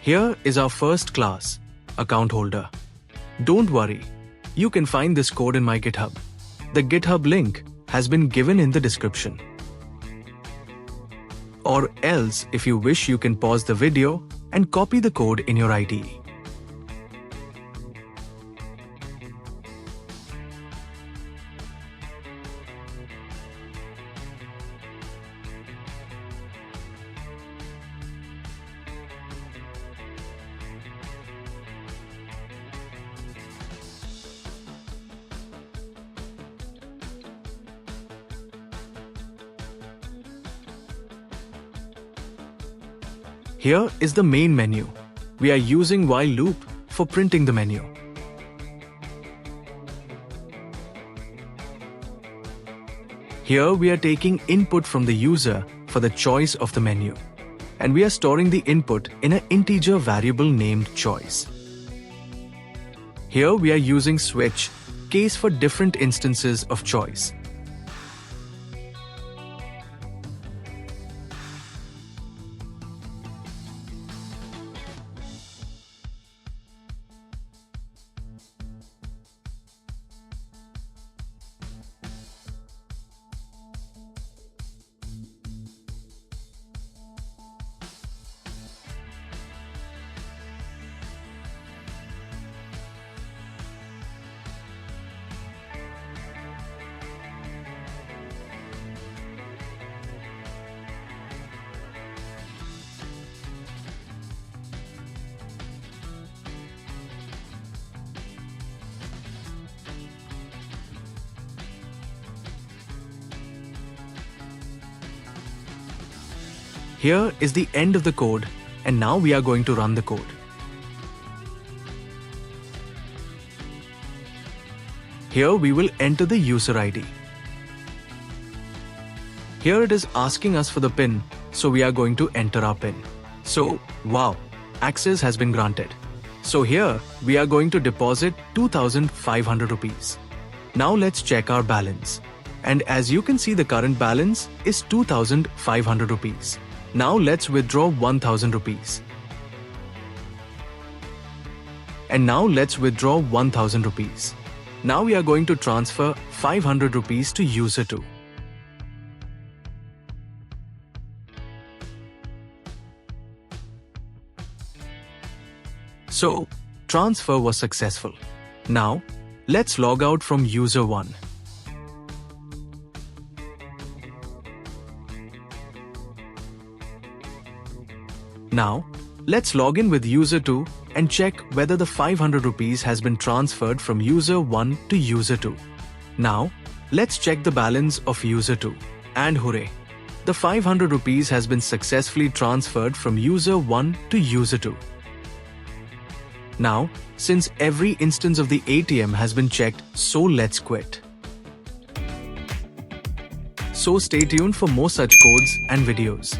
Here is our first class, account holder. Don't worry, you can find this code in my GitHub. The GitHub link has been given in the description. Or else, if you wish, you can pause the video and copy the code in your IDE. Here is the main menu. We are using while loop for printing the menu. Here we are taking input from the user for the choice of the menu, and we are storing the input in an integer variable named choice. Here we are using switch case for different instances of choice. Here is the end of the code, and now we are going to run the code. Here we will enter the user ID. Here it is asking us for the PIN, so we are going to enter our PIN. So, wow, access has been granted. So here we are going to deposit 2,500 rupees. Now let's check our balance. And as you can see, the current balance is 2,500 rupees. Now let's withdraw 1,000 rupees. And now let's withdraw 1,000 rupees. Now we are going to transfer 500 rupees to user 2. So, transfer was successful. Now, let's log out from user 1. Now, let's log in with user 2 and check whether the 500 rupees has been transferred from user 1 to user 2. Now, let's check the balance of user 2. And hooray! The 500 rupees has been successfully transferred from user 1 to user 2. Now, since every instance of the ATM has been checked, so let's quit. So stay tuned for more such codes and videos.